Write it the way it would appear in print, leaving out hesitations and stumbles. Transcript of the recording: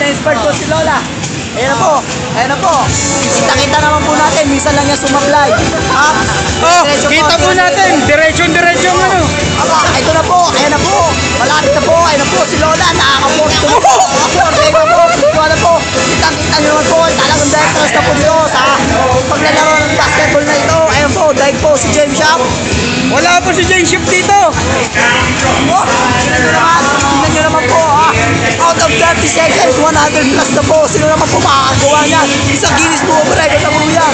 Inspired po si Lola. Ayan na po. Ayan na po. Kita-kita naman po natin. Minsan lang niya sumablay. Kita po natin. Diretso ano. Ito na po. Ayan na po. Malapit na po. Ayan na po si Lola. Nakakaposto na po. Teka po. Wala po. Kita-kita nyo naman po. Talagang directors na po dito sa paglalaro ng basketball na ito. Ayan po. Dahil po si James Shop. Wala po si James Shop dito. Tingnan nyo naman po. Out of 30 seconds, 100 plus na po. Sino naman po makakagawa niyan? Isang Guinness Book of Record na po yan.